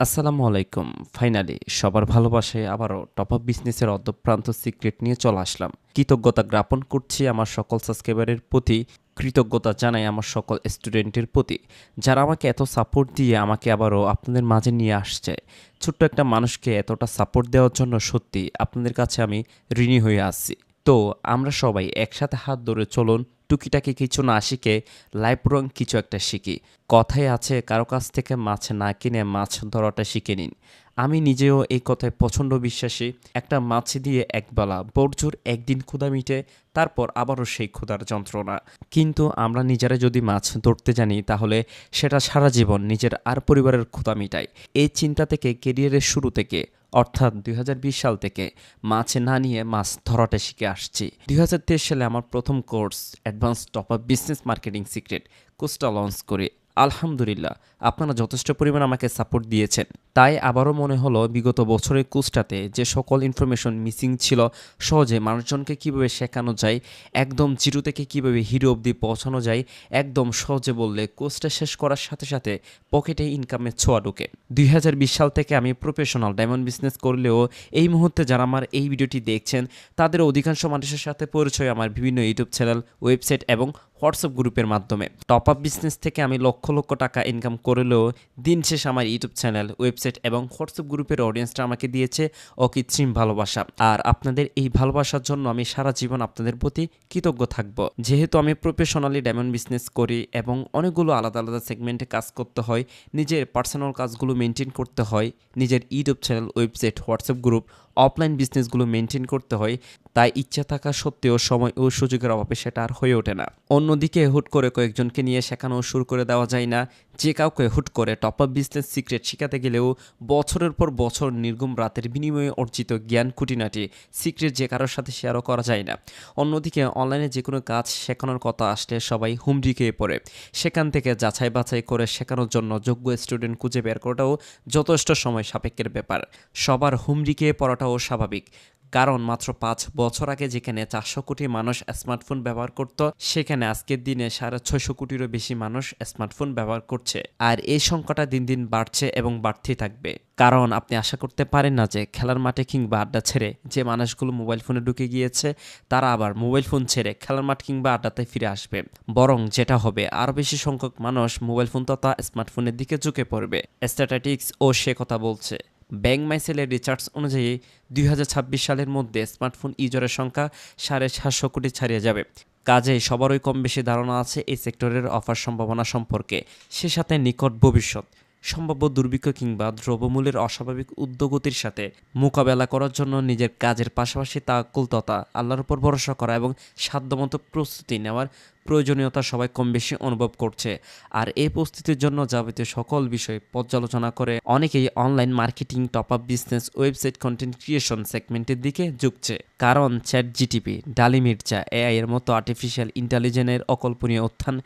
আসসালামু আলাইকুম। ফাইনালি সবার ভালোবাসায় আবারও টপ আপ বিজনেসের অদ্যপ্রান্ত সিক্রেট নিয়ে চলে আসলাম। কৃতজ্ঞতা জ্ঞাপন করছি আমার সকল সাবস্ক্রাইবারের প্রতি, কৃতজ্ঞতা জানাই আমার সকল স্টুডেন্টের প্রতি, যারা আমাকে এত সাপোর্ট দিয়ে আমাকে আবারও আপনাদের মাঝে নিয়ে আসছে। ছোট্ট একটা মানুষকে এতটা সাপোর্ট দেওয়ার জন্য সত্যি আপনাদের কাছে আমি ঋণী হয়ে আসছি। তো আমরা সবাই একসাথে হাত ধরে চলুন, টুকিটাকি কিছু না শিখে লাইফ রং কিছু একটা শিখি। কথায় আছে, কারো কাছ থেকে মাছ না কিনে মাছ ধরাটা শিখে নিন। আমি নিজেও এই কথায় প্রচণ্ড বিশ্বাসী। একটা মাছ দিয়ে একবেলা বড়জোর একদিন ক্ষুধা মিটে, তারপর আবারও সেই ক্ষুধার যন্ত্রণা। কিন্তু আমরা নিজেরা যদি মাছ ধরতে জানি, তাহলে সেটা সারা জীবন নিজের আর পরিবারের ক্ষুধা মিটায়। এই চিন্তা থেকে কেরিয়ারের শুরু থেকে, অর্থাৎ 2020 সাল থেকে মাছ না নিয়ে মাছ ধরাটা শিখে আসছি। 2023 সালে আমার প্রথম course advance top up business marketing secret কোর্সটা লঞ্চ করে আলহামদুলিল্লাহ আপনারা যথেষ্ট পরিমাণ আমাকে সাপোর্ট দিয়েছেন। তাই আবারও মনে হলো বিগত বছরের কোর্সটাতে যে সকল ইনফরমেশন মিসিং ছিল, সহজে মানুষজনকে কীভাবে শেখানো যায়, একদম জিরো থেকে কীভাবে হিরো অবধি পৌঁছানো যায়, একদম সহজে বললে কোর্সটা শেষ করার সাথে সাথে পকেটে ইনকামের ছোঁয়া ঢোকে। 2020 সাল থেকে আমি প্রফেশনাল ডায়মন্ড বিজনেস করলেও এই মুহূর্তে যারা আমার এই ভিডিওটি দেখছেন, তাদের অধিকাংশ মানুষের সাথে পরিচয় আমার বিভিন্ন ইউটিউব চ্যানেল, ওয়েবসাইট এবং হোয়াটসঅ্যাপ গ্রুপের মাধ্যমে। টপ আপ বিজনেস থেকে আমি লক্ষ লক্ষ টাকা ইনকাম করলেও দিন শেষ আমার ইউটিউব চ্যানেল, ওয়েবসাইট এবং হোয়াটসঅ্যাপ গ্রুপের অডিয়েন্সটা আমাকে দিয়েছে অকৃত্রিম ভালোবাসা। আর আপনাদের এই ভালোবাসার জন্য আমি সারা জীবন আপনাদের প্রতি কৃতজ্ঞ থাকব। যেহেতু আমি প্রফেশনালি ডায়মন্ড বিজনেস করি এবং অনেকগুলো আলাদা আলাদা সেগমেন্টে কাজ করতে হয়, নিজের পার্সোনাল কাজগুলো মেনটেন করতে হয়, নিজের YouTube channel, website, WhatsApp group, offline বিজনেসগুলো মেনটেন করতে হয়, তাই ইচ্ছা থাকা সত্ত্বেও সময় ও সুযোগের অভাবে সেটা আর হয়ে ওঠে না। অন্যদিকে হুট করে কয়েকজনকে নিয়ে শেখানো শুরু করে দেওয়া যায় না। যে কাউকে হুট করে টপ আপ বিজনেস সিক্রেট শেখাতে গেলেও বছরের পর বছর নির্ঘুম রাতের বিনিময়ে অর্জিত জ্ঞান খুঁটিনাটি সিক্রেট যে কারোর সাথে শেয়ারও করা যায় না। অন্যদিকে অনলাইনে যে কোনো কাজ শেখানোর কথা আসলে সবাই হুমড়ি খেয়ে পড়ে। সেখান থেকে যাচাই বাছাই করে শেখানোর জন্য যোগ্য স্টুডেন্ট খুঁজে বের করাটাও যথেষ্ট সময় সাপেক্ষের ব্যাপার। সবার হুমড়ি খেয়ে পড়াটাও স্বাভাবিক, কারণ মাত্র 5 বছর আগে যেখানে 400 কোটি মানুষ স্মার্টফোন ব্যবহার করত, সেখানে আজকের দিনে 650 কোটিরও বেশি মানুষ স্মার্টফোন ব্যবহার করছে। আর এই সংখ্যাটা দিন দিন বাড়ছে এবং বাড়তেই থাকবে। কারণ আপনি আশা করতে পারেন না যে খেলার মাঠে কিংবা আড্ডা ছেড়ে যে মানুষগুলো মোবাইল ফোনে ঢুকে গিয়েছে, তারা আবার মোবাইল ফোন ছেড়ে খেলার মাঠ কিংবা আড্ডাতে ফিরে আসবে। বরং যেটা হবে, আরও বেশি সংখ্যক মানুষ মোবাইল ফোন তথা স্মার্টফোনের দিকে ঝুঁকে পড়বে। স্ট্যাটিস্টিক্স ও সে কথা বলছে। ব্যাংক মাইসেলের রিসার্চ অনুযায়ী 2026 সালের মধ্যে স্মার্টফোন ইউজারের সংখ্যা 750 কোটি ছাড়িয়ে যাবে। কাজেই সবারই কম বেশি ধারণা আছে এই সেক্টরের অফার সম্ভাবনা সম্পর্কে। সে সাথে নিকট ভবিষ্যৎ সম্ভাব্য দুর্ভিক্ষ কিংবা দ্রব্যমূল্যের অস্বাভাবিক ঊর্ধ্বগতির সাথে মোকাবেলা করার জন্য নিজের কাজের পাশাপাশি তাওয়াক্কুল তথা আল্লাহর উপর ভরসা করা এবং সাধ্যমতো প্রস্তুতি নেওয়ার প্রয়োজনীয়তা সবাই কম বেশি অনুভব করছে। আর এই প্রস্তুতির জন্য যাবতীয় সকল বিষয় পর্যালোচনা করে অনেকেই online marketing, top up business, website content creation সেগমেন্টের দিকে ঝুঁকছে। কারণ চ্যাট জিটিপি, ডালি মির্জা, এআই এর মতো আর্টিফিশিয়াল ইন্টেলিজেন্সের অকল্পনীয় উত্থান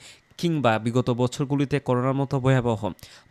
কিংবা বিগত বছরগুলিতে করোনার মতো ভয়াবহ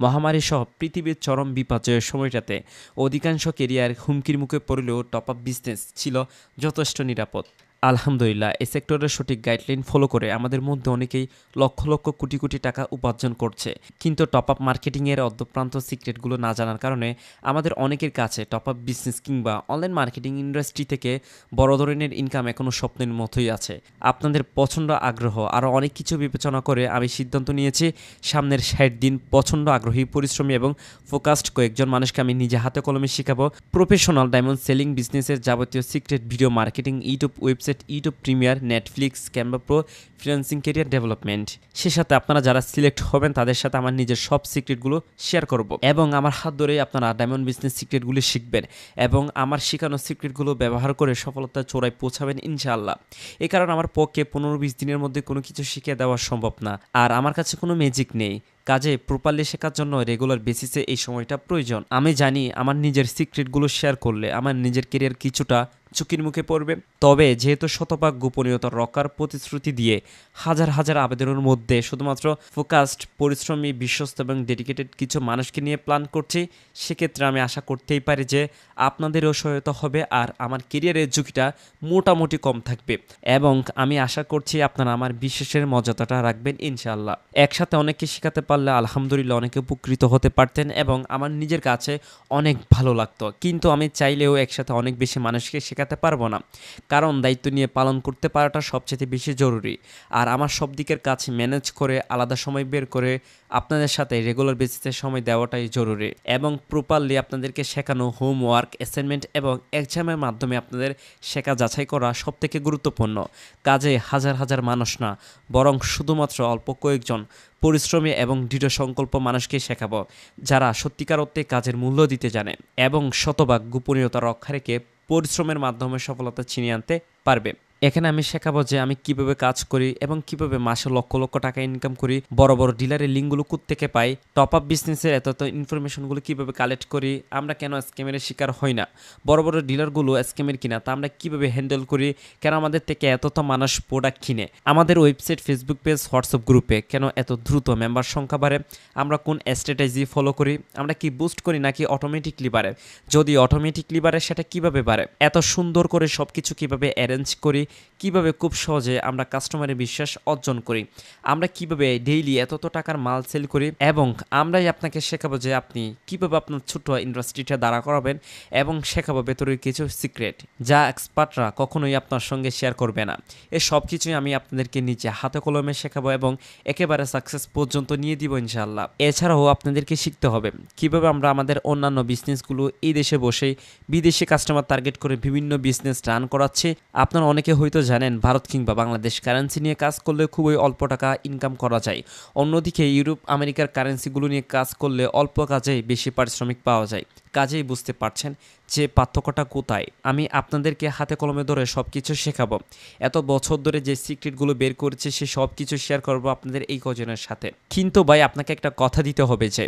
মহামারী সহ পৃথিবীর চরম বিপর্যয়ের সময়টাতে অধিকাংশ কেরিয়ার হুমকির মুখে পড়লেও টপ আপ বিজনেস ছিল যথেষ্ট নিরাপদ। আলহামদুলিল্লাহ, এই সেক্টরের সঠিক গাইডলাইন ফলো করে আমাদের মধ্যে অনেকেই লক্ষ লক্ষ কোটি কোটি টাকা উপার্জন করছে। কিন্তু টপ আপ মার্কেটিংয়ের অর্ধপ্রান্ত সিক্রেটগুলো না জানার কারণে আমাদের অনেকের কাছে টপ আপ বিজনেস কিংবা অনলাইন মার্কেটিং ইন্ডাস্ট্রি থেকে বড় ধরনের ইনকাম এখনও স্বপ্নের মতোই আছে। আপনাদের পছন্দ, আগ্রহ আরও অনেক কিছু বিবেচনা করে আমি সিদ্ধান্ত নিয়েছি সামনের 60 দিন পছন্দ, আগ্রহী, পরিশ্রমী এবং ফোকাসড কয়েকজন মানুষকে আমি নিজে হাতে কলমে শেখাবো প্রফেশনাল ডায়মন্ড সেলিং বিজনেসের যাবতীয় secret video marketing, YouTube, website, YouTube premier, Netflix, Canva pro, freelancing, career development. সে সাথে আপনারা যারা সিলেক্ট হবেন তাদের সাথে আমার নিজের সব সিক্রেটগুলো শেয়ার করব এবং আমার হাত ধরেই আপনারা ডায়মন্ড বিজনেস সিক্রেটগুলো শিখবেন এবং আমার শেখানো সিক্রেটগুলো ব্যবহার করে সফলতার চূড়ায় পৌঁছাবেন ইনশাআল্লাহ। এই কারণে আমার পক্ষে 15-20 দিনের মধ্যে কোনো কিছু শিখে দেওয়া সম্ভব না। আর আমার কাছে কোনো ম্যাজিক নেই। কাজে প্রপারলি শেখার জন্য রেগুলার বেসিসে এই সময়টা প্রয়োজন। আমি জানি আমার নিজের সিক্রেটগুলো শেয়ার করলে আমার নিজের কেরিয়ার কিছুটা ঝুঁকির মুখে পড়বে। তবে যেহেতু শতভাগ গোপনীয়তা রক্ষার প্রতিশ্রুতি দিয়ে হাজার হাজার আবেদনের মধ্যে শুধুমাত্র ফোকাসড, পরিশ্রমী, বিশ্বস্ত এবং ডেডিকেটেড কিছু মানুষকে নিয়ে প্ল্যান করছি, সেক্ষেত্রে আমি আশা করতেই পারি যে আপনাদেরও সহায়তা হবে আর আমার কেরিয়ারের ঝুঁকিটা মোটামুটি কম থাকবে। এবং আমি আশা করছি আপনারা আমার বিশ্বাসের মর্যাদাটা রাখবেন ইনশাআল্লাহ। একসাথে অনেককে শেখাতে পারলে পারলে আলহামদুলিল্লাহ অনেকে উপকৃত হতে পারতেন এবং আমার নিজের কাছে অনেক ভালো লাগতো। কিন্তু আমি চাইলেও একসাথে অনেক বেশি মানুষকে শেখাতে পারবো না, কারণ দায়িত্ব নিয়ে পালন করতে পারাটা সবচেয়ে বেশি জরুরি। আর আমার সব দিকের কাজ ম্যানেজ করে আলাদা সময় বের করে আপনাদের সাথে রেগুলার বেসিসে সময় দেওয়াটাই জরুরি এবং প্রপারলি আপনাদেরকে শেখানো হোমওয়ার্ক, অ্যাসাইনমেন্ট এবং এক্সামের মাধ্যমে আপনাদের শেখা যাচাই করা সবথেকে গুরুত্বপূর্ণ। কাজে হাজার হাজার মানুষ না, বরং শুধুমাত্র অল্প কয়েকজন পরিশ্রমী এবং দৃঢ় সংকল্প মানুষকে শেখাবো, যারা সত্যিকার অর্থে কাজের মূল্য দিতে জানে এবং শতভাগ গোপনীয়তা রক্ষা রেখে পরিশ্রমের মাধ্যমে সফলতা ছিনিয়ে আনতে পারবে। এখানে আমি শেখাবো যে আমি কিভাবে কাজ করি এবং কিভাবে মাসে লক্ষ লক্ষ টাকা ইনকাম করি, বড় বড় ডিলারের লিঙ্কগুলো থেকে পাই, টপ আপ বিজনেসের এত ইনফরমেশনগুলো কিভাবে কালেক্ট করি, আমরা কেন স্ক্যামের শিকার হই না, বড় বড় ডিলারগুলো স্ক্যামের কিনা তা আমরা কিভাবে হ্যান্ডেল করি, কেন আমাদের থেকে এত মানুষ প্রোডাক্ট কিনে, আমাদের ওয়েবসাইট, ফেসবুক পেজ, হোয়াটসঅ্যাপ গ্রুপে কেন এত দ্রুত মেম্বার সংখ্যা বাড়ে, আমরা কোন স্ট্র্যাটেজি ফলো করি, আমরা কি বুস্ট করি নাকি অটোমেটিকলি বাড়ে, যদি অটোমেটিকলি বাড়ে সেটা কিভাবে বাড়ে, এত সুন্দর করে সব কিছু কীভাবে অ্যারেঞ্জ করি, কিভাবে খুব সহজে আমরা কাস্টমারের বিশ্বাস অর্জন করি, আমরা কিভাবে ডেইলি এত টাকার মাল সেল করি, এবং আমরাই আপনাকে শেখাবো যে আপনি কিভাবে আপনার ছোট্ট ইন্ডাস্ট্রিটা দাঁড়া করাবেন এবং শেখাবো ভেতরের কিছু সিক্রেট যা এক্সপার্টরা কখনোই আপনার সঙ্গে শেয়ার করবে না। এই সব কিছুই আমি আপনাদেরকে নিজে হাতে কলমে শেখাবো এবং একেবারে সাকসেস পর্যন্ত নিয়ে দিব ইনশাআল্লাহ। এছাড়াও আপনাদেরকে শিখতে হবে কিভাবে আমরা আমাদের অন্যান্য বিজনেসগুলো এই দেশে বসেই বিদেশি কাস্টমার টার্গেট করে বিভিন্ন বিজনেস রান করাচ্ছি। আপনারা অনেকে হয়তো জানেন ভারত কিংবা বাংলাদেশ কারেন্সি নিয়ে কাজ করলে খুবই অল্প টাকা ইনকাম করা যায়, অন্যদিকে ইউরোপ আমেরিকার কারেন্সিগুলো নিয়ে কাজ করলে অল্প কাজেই বেশি পারিশ্রমিক পাওয়া যায়। কাজেই বুঝতে পারছেন যে পার্থক্যটা কোথায়। আমি আপনাদেরকে হাতে কলমে ধরে সব কিছু শেখাবো, এত বছর ধরে যে সিক্রেটগুলো বের করেছে সে সব কিছু শেয়ার করবো আপনাদের এই কজনের সাথে। কিন্তু ভাই আপনাকে একটা কথা দিতে হবে যে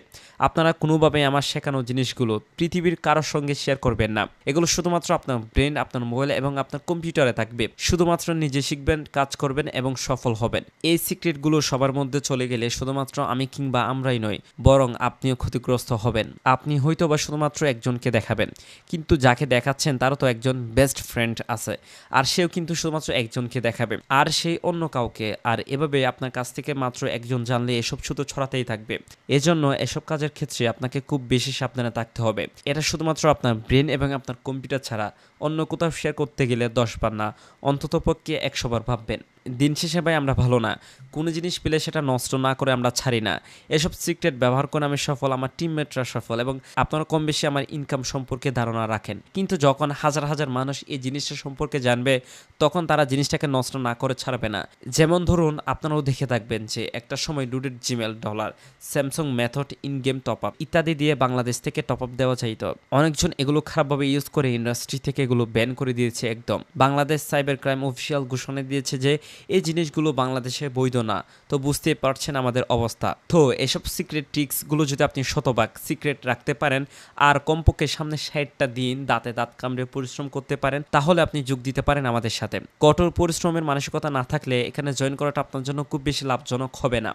আপনারা কোনোভাবে আমার শেখানো জিনিসগুলো পৃথিবীর কারোর সঙ্গে শেয়ার করবেন না। এগুলো শুধুমাত্র আপনার ব্রেন, আপনার মোবাইল এবং আপনার কম্পিউটারে থাকবে। শুধুমাত্র নিজে শিখবেন, কাজ করবেন এবং সফল হবেন। এই সিক্রেটগুলো সবার মধ্যে চলে গেলে শুধুমাত্র আমি কিংবা আমরাই নয়, বরং আপনিও ক্ষতিগ্রস্ত হবেন। আপনি হয়তো বা শুধুমাত্র একজনকে দেখাবেন, কিন্তু যাকে দেখাচ্ছেন তারও তো একজন বেস্ট ফ্রেন্ড আছে, আর সেও কিন্তু শুধুমাত্র একজনকে দেখাবে, আর সেই অন্য কাউকে। আর এভাবে আপনার কাছ থেকে মাত্র একজন জানলে এসব শুধু ছড়াতেই থাকবে। এজন্য এসব কাজের ক্ষেত্রে আপনাকে খুব বেশি সাবধানে থাকতে হবে। এটা শুধুমাত্র আপনার ব্রেন এবং আপনার কম্পিউটার ছাড়া অন্য কোথাও শেয়ার করতে গেলে 10 বার না, অন্তত পক্ষে 100 বার ভাববেন। দিন শেষে ভাই আমরা ভালো না, কোনো জিনিস পেলে সেটা নষ্ট না করে আমরা ছাড়ি না। এসব সিক্রেট ব্যবহার করে আমি সফল, আমার টিমমেটরা সফল এবং আপনারা কম বেশি আমার ইনকাম সম্পর্কে ধারণা রাখেন। কিন্তু যখন হাজার হাজার মানুষ এই জিনিসটা সম্পর্কে জানবে তখন তারা জিনিসটাকে নষ্ট না করে ছাড়বে না। যেমন ধরুন আপনারাও দেখে থাকবেন যে একটা সময় loaded Gmail, dollar, Samsung method, in game top up ইত্যাদি দিয়ে বাংলাদেশ থেকে টপ আপ দেওয়া চাইত। অনেকজন এগুলো খারাপভাবে ইউজ করে ইন্ডাস্ট্রি থেকে এগুলো ব্যান করে দিয়েছে একদম। বাংলাদেশ সাইবার ক্রাইম অফিসিয়াল ঘোষণা দিয়েছে যে এই জিনিসগুলো বাংলাদেশে বৈধ না। তো বুঝতে পারছেন আমাদের অবস্থা। তো এসব সিক্রেট ট্রিক্সগুলো যদি আপনি শতভাগ সিক্রেট রাখতে পারেন আর কমপক্ষে সামনে 60টা দিন দাঁতে দাঁত কামড়ে পরিশ্রম করতে পারেন, তাহলে আপনি যোগ দিতে পারেন আমাদের সাথে। কঠোর পরিশ্রমের মানসিকতা না থাকলে এখানে জয়েন করাটা আপনার জন্য খুব বেশি লাভজনক হবে না।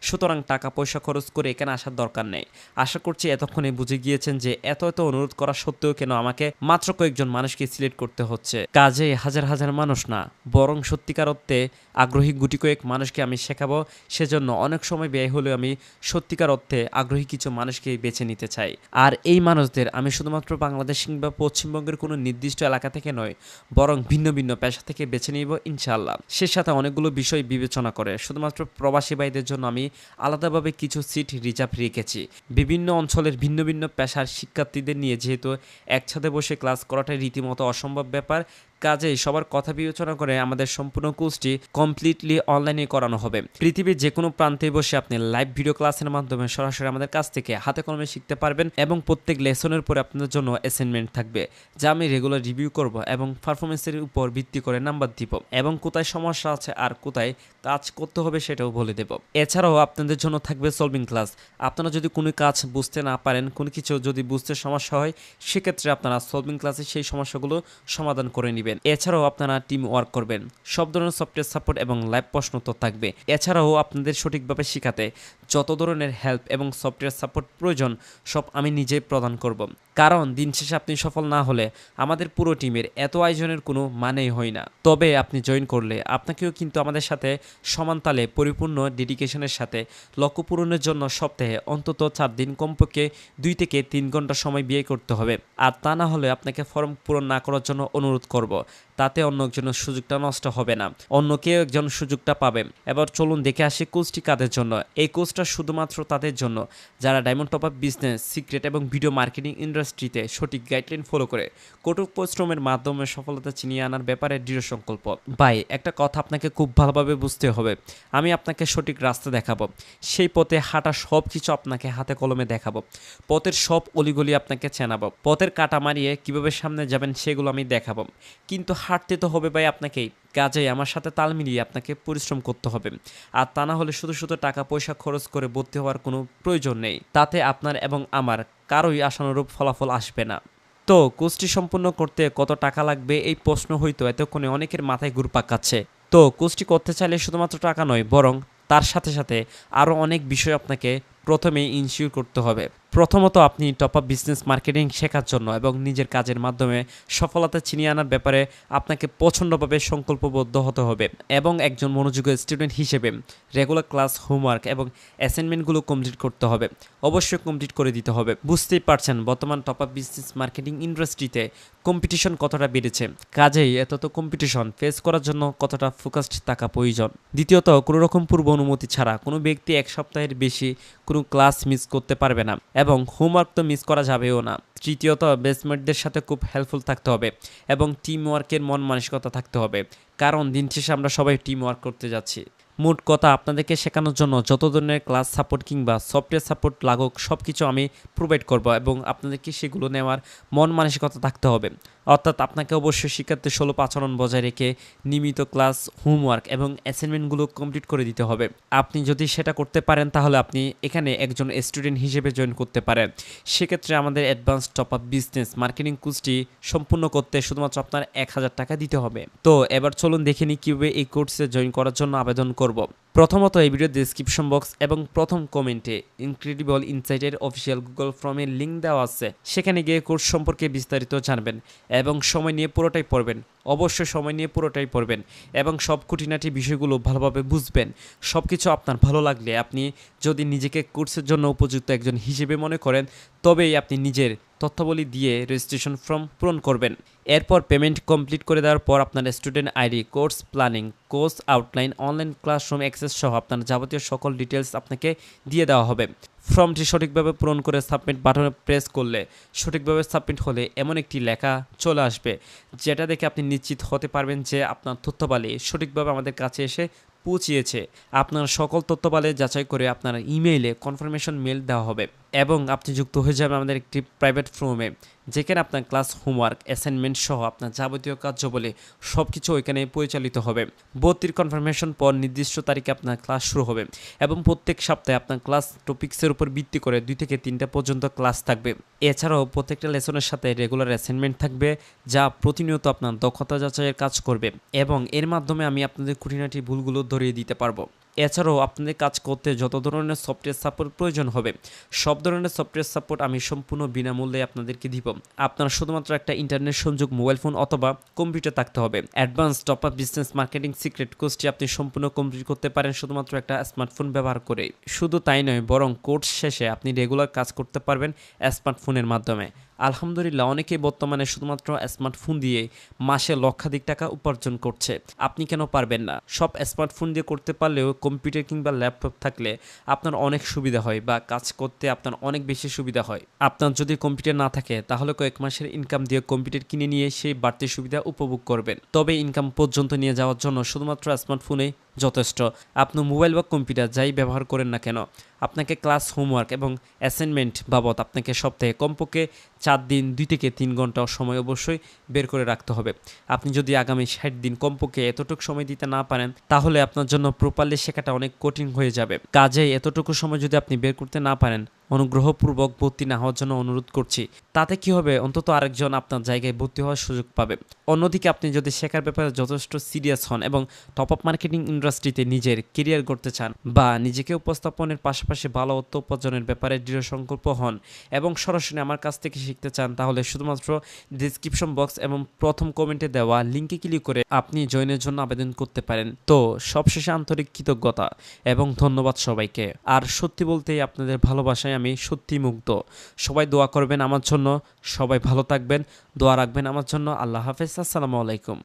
সুতরাং টাকা পয়সা খরচ করে এখানে আসার দরকার নেই। আশা করছি এতক্ষণে বুঝে গিয়েছেন যে এত অনুরোধ করা সত্ত্বেও কেন আমাকে মাত্র কয়েকজন মানুষকে সিলেক্ট করতে হচ্ছে। কাজে হাজার হাজার মানুষ না, বরং সত্যিকার অর্থে আগ্রহী গুটি কয়েক মানুষকে আমি শেখাবো। সেজন্য অনেক সময় ব্যয় হলেও আমি সত্যিকার অর্থে আগ্রহী কিছু মানুষকে বেছে নিতে চাই। আর এই মানুষদের আমি শুধুমাত্র বাংলাদেশ কিংবা পশ্চিমবঙ্গের কোনো নির্দিষ্ট এলাকা থেকে নয়, বরং ভিন্ন ভিন্ন পেশা থেকে বেছে নিব ইনশাআল্লাহ। সে সাথে অনেকগুলো বিষয় বিবেচনা করে শুধুমাত্র প্রবাসী ভাইদের জন্য আমি আলাদাভাবে কিছু সিট রিজার্ভ রেখেছি। বিভিন্ন অঞ্চলের ভিন্ন ভিন্ন পেশার শিক্ষার্থীদের নিয়ে যেহেতু একসাথে বসে ক্লাস করাটাই রীতিমতো অসম্ভব ব্যাপার, কাজেই সবার কথা বিবেচনা করে আমাদের সম্পূর্ণ কোর্সটি কমপ্লিটলি অনলাইনে করানো হবে। পৃথিবীর যে কোনো প্রান্তে বসে আপনি লাইভ ভিডিও ক্লাসের মাধ্যমে সরাসরি আমাদের কাছ থেকে হাতে কলমে শিখতে পারবেন এবং প্রত্যেক লেসনের পরে আপনাদের জন্য অ্যাসাইনমেন্ট থাকবে যা আমি রেগুলার রিভিউ করব এবং পারফরমেন্সের উপর ভিত্তি করে নাম্বার দিব এবং কোথায় সমস্যা আছে আর কোথায় কাজ করতে হবে সেটাও বলে দেব। এছাড়াও আপনাদের জন্য থাকবে সলভিং ক্লাস। আপনারা যদি কোনো কাজ বুঝতে না পারেন, কোনো কিছু যদি বুঝতে সমস্যা হয়, সেক্ষেত্রে আপনারা সলভিং ক্লাসে সেই সমস্যাগুলো সমাধান করে নেবেন। এছাড়াও আপনারা টিম ওয়ার্ক করবেন, সব ধরনের সফটওয়্যার সাপোর্ট এবং লাইভ প্রশ্নোত্তর থাকবে। এছাড়াও আপনাদের সঠিকভাবে শেখাতে যত ধরনের হেল্প এবং সফটওয়্যার সাপোর্ট প্রয়োজন সব আমি নিজেই প্রদান করব। কারণ দিন শেষে আপনি সফল না হলে আমাদের পুরো টিমের এত আয়োজনের কোনো মানেই হয় না। তবে আপনি জয়েন করলে আপনাকেও কিন্তু আমাদের সাথে সমান তালে পরিপূর্ণ ডেডিকেশনের সাথে লক্ষ্য পূরণের জন্য সপ্তাহে অন্তত 4 দিন কমপক্ষে 2 থেকে 3 ঘন্টা সময় ব্যয় করতে হবে। আর তা না হলে আপনাকে ফর্ম পূরণ না করার জন্য অনুরোধ করব। তাতে অন্য একজনের সুযোগটা নষ্ট হবে না, অন্য কেউ একজন সুযোগটা পাবে। এবার চলুন দেখে আসি কোর্সটি কাদের জন্য। এই কোর্সটা শুধুমাত্র তাদের জন্য যারা diamond top up business secret এবং ভিডিও মার্কেটিং ইন্ডাস্ট্রিতে সঠিক গাইডলাইন ফলো করে কঠোর পরিশ্রমের মাধ্যমে সফলতা ছিনিয়ে আনার ব্যাপারে দৃঢ় সংকল্প। ভাই, একটা কথা আপনাকে খুব ভালোভাবে বুঝতে হবে, আমি আপনাকে সঠিক রাস্তা দেখাবো, সেই পথে হাঁটা সব কিছু আপনাকে হাতে কলমে দেখাবো, পথের সব অলিগলি আপনাকে চেনাবো, পথের কাটা মারিয়ে কিভাবে সামনে যাবেন সেগুলো আমি দেখাবো। কিন্তু হাঁটতে তো হবে ভাই আপনাকেই, কাজেই আমার সাথে তাল মিলিয়ে আপনাকে পরিশ্রম করতে হবে। আর তা না হলে শুধু শুধু টাকা পয়সা খরচ করে ভর্তি হওয়ার কোনো প্রয়োজন নেই, তাতে আপনার এবং আমার কারোই আশানুরূপ ফলাফল আসবে না। তো কোর্সটি সম্পূর্ণ করতে কত টাকা লাগবে এই প্রশ্ন হয়তো এতক্ষণে অনেকের মাথায় ঘুরপাক খাচ্ছে। তো কোর্সটি করতে চাইলে শুধুমাত্র টাকা নয়, বরং তার সাথে সাথে আরও অনেক বিষয় আপনাকে প্রথমেই ইনশিওর করতে হবে। প্রথমত, আপনি টপ আপ বিজনেস মার্কেটিং শেখার জন্য এবং নিজের কাজের মাধ্যমে সফলতা ছিনিয়ে আনার ব্যাপারে আপনাকে প্রচণ্ডভাবে সংকল্পবদ্ধ হতে হবে এবং একজন মনোযোগী স্টুডেন্ট হিসেবে রেগুলার ক্লাস, হোমওয়ার্ক এবং অ্যাসাইনমেন্টগুলো কমপ্লিট করতে হবে, অবশ্যই কমপ্লিট করে দিতে হবে। বুঝতেই পারছেন বর্তমান টপ আপ বিজনেস মার্কেটিং ইন্ডাস্ট্রিতে কম্পিটিশন কতটা বেড়েছে, কাজেই এত কম্পিটিশন ফেস করার জন্য কতটা ফোকাসড থাকা প্রয়োজন। দ্বিতীয়ত, কোনো রকম পূর্ব অনুমতি ছাড়া কোনো ব্যক্তি 1 সপ্তাহের বেশি কোনো ক্লাস মিস করতে পারবে না এবং হোমওয়ার্ক তো মিস করা যাবেও না। তৃতীয়ত, বেসমেটদের সাথে খুব হেল্পফুল থাকতে হবে এবং টিম ওয়ার্কের মন মানসিকতা থাকতে হবে, কারণ দিন শেষে আমরা সবাই টিম ওয়ার্ক করতে যাচ্ছি। মোট কথা, আপনাদেরকে শেখানোর জন্য যত ধরনের ক্লাস সাপোর্ট কিংবা সফটওয়্যার সাপোর্ট লাগুক সব কিছু আমি প্রোভাইড করব এবং আপনাদেরকে সেগুলো নেওয়ার মন মানসিকতা থাকতে হবে। অর্থাৎ আপনাকে অবশ্যই শিক্ষার্থী সুলভ আচরণ বজায় রেখে নিয়মিত ক্লাস, হোমওয়ার্ক এবং অ্যাসাইনমেন্টগুলো কমপ্লিট করে দিতে হবে। আপনি যদি সেটা করতে পারেন তাহলে আপনি এখানে একজন স্টুডেন্ট হিসেবে জয়েন করতে পারেন। সেক্ষেত্রে আমাদের advance top up business marketing কোর্সটি সম্পূর্ণ করতে শুধুমাত্র আপনার 1000 টাকা দিতে হবে। তো এবার চলুন দেখে নিই কীভাবে এই কোর্সে জয়েন করার জন্য আবেদন করব। প্রথমত, এই ভিডিও ডেসক্রিপশন বক্স এবং প্রথম কমেন্টে ইনক্রেডিবল ইনসাইটের অফিসিয়াল গুগল ফর্মের লিঙ্ক দেওয়া আছে, সেখানে গিয়ে কোর্স সম্পর্কে বিস্তারিত জানবেন এবং সময় নিয়ে পুরোটাই পড়বেন। অবশ্যই সময় নিয়ে পুরোটাই পড়বেন এবং সব খুঁটিনাটি বিষয়গুলো ভালোভাবে বুঝবেন। সব কিছু আপনার ভালো লাগলে, আপনি যদি নিজেকে কোর্সের জন্য উপযুক্ত একজন হিসেবে মনে করেন, তবেই আপনি নিজের তথ্যাবলী দিয়ে রেজিস্ট্রেশন ফর্ম পূরণ করবেন। এরপর পেমেন্ট কমপ্লিট করে দেওয়ার পর আপনার student ID, course planning, course outline, online classroom access সহ আপনার যাবতীয় সকল ডিটেলস আপনাকে দিয়ে দেওয়া হবে। ফর্মটি সঠিকভাবে পূরণ করে সাবমিট বাটনে প্রেস করলে সঠিকভাবে সাবমিট হলে এমন একটি লেখা চলে আসবে, যেটা দেখে আপনি নিশ্চিত হতে পারবেন যে আপনার তথ্যাবলী সঠিকভাবে আমাদের কাছে এসে পৌঁছিয়েছে। আপনার সকল তথ্যাবলী যাচাই করে আপনার ইমেইলে কনফার্মেশন মেল দেওয়া হবে এবং আপনি যুক্ত হয়ে যাবেন আমাদের একটি প্রাইভেট ফোরামে, যেখানে আপনার ক্লাস, হোমওয়ার্ক, অ্যাসাইনমেন্ট সহ আপনার যাবতীয় কার্যাবলী সব কিছু ওইখানে পরিচালিত হবে। ভর্তির কনফার্মেশন পর নির্দিষ্ট তারিখে আপনার ক্লাস শুরু হবে এবং প্রত্যেক সপ্তাহে আপনার ক্লাস টপিক্সের উপর ভিত্তি করে 2 থেকে 3টা পর্যন্ত ক্লাস থাকবে। এছাড়াও প্রত্যেকটা লেসনের সাথে রেগুলার অ্যাসাইনমেন্ট থাকবে, যা প্রতিনিয়ত আপনার দক্ষতা যাচাইয়ের কাজ করবে এবং এর মাধ্যমে আমি আপনাদের খুঁটিনাটি ভুলগুলো ধরিয়ে দিতে পারবো। এছাড়াও আপনাদের কাজ করতে যত ধরনের সফটওয়্যার সাপোর্ট প্রয়োজন হবে, সব ধরনের সফটওয়্যার সাপোর্ট আমি সম্পূর্ণ বিনামূল্যে আপনাদেরকে দিব। আপনার শুধুমাত্র একটা ইন্টারনেট সংযোগ, মোবাইল ফোন অথবা কম্পিউটার থাকতে হবে। Advance top up business marketing secret কোর্সটি আপনি সম্পূর্ণ কমপ্লিট করতে পারেন শুধুমাত্র একটা স্মার্টফোন ব্যবহার করে। শুধু তাই নয়, বরং কোর্স শেষে আপনি রেগুলার কাজ করতে পারবেন স্মার্টফোনের মাধ্যমে। আলহামদুলিল্লাহ, অনেকেই বর্তমানে শুধুমাত্র স্মার্টফোন দিয়ে মাসে লক্ষাধিক টাকা উপার্জন করছে। আপনি কেন পারবেন না? সব স্মার্টফোন দিয়ে করতে পারলেও কম্পিউটার কিংবা ল্যাপটপ থাকলে আপনার অনেক সুবিধা হয় বা কাজ করতে আপনার অনেক বেশি সুবিধা হয়। আপনার যদি কম্পিউটার না থাকে তাহলে কয়েক মাসের ইনকাম দিয়ে কম্পিউটার কিনে নিয়ে সেই বাড়তি সুবিধা উপভোগ করবেন। তবে ইনকাম পর্যন্ত নিয়ে যাওয়ার জন্য শুধুমাত্র স্মার্টফোনে যথেষ্ট। আপনি মোবাইল বা কম্পিউটার যাই ব্যবহার করেন না কেন, আপনাকে ক্লাস, হোমওয়ার্ক এবং অ্যাসাইনমেন্ট বাবদ আপনাকে সপ্তাহে কমপক্ষে 4 দিন 2 থেকে 3 ঘন্টা সময় অবশ্যই বের করে রাখতে হবে। আপনি যদি আগামী 60 দিন কমপক্ষে এতটুকু সময় দিতে না পারেন, তাহলে আপনার জন্য প্রপারলি শেখাটা অনেক কঠিন হয়ে যাবে। কাজেই এতটুকু সময় যদি আপনি বের করতে না পারেন, অনুগ্রহপূর্বক ভর্তি না হওয়ার জন্য অনুরোধ করছি। তাতে কি হবে, অন্তত আরেকজন আপনার জায়গায় ভর্তি হওয়ার সুযোগ পাবে। অন্যদিকে আপনি যদি শেখার ব্যাপারে যথেষ্ট সিরিয়াস হন এবং টপ আপ মার্কেটিং ইন্ডাস্ট্রিতে নিজের কেরিয়ার গড়তে চান বা নিজেকে উপস্থাপনের পাশাপাশি ভালো অর্থ উপার্জনের ব্যাপারে দৃঢ় সংকল্প হন এবং সরাসরি আমার কাছ থেকে শিখতে চান, তাহলে শুধুমাত্র ডিসক্রিপশন বক্স এবং প্রথম কমেন্টে দেওয়া লিঙ্কে ক্লিক করে আপনি জয়েনের জন্য আবেদন করতে পারেন। তো সবশেষে আন্তরিক কৃতজ্ঞতা এবং ধন্যবাদ সবাইকে। আর সত্যি বলতেই আপনাদের ভালোবাসায় আমি সত্যি মুগ্ধ। সবাই দোয়া করবেন আমার জন্য, সবাই ভালো থাকবেন, দোয়া রাখবেন আমার জন্য। আল্লাহ হাফেজ, আসসালামু আলাইকুম।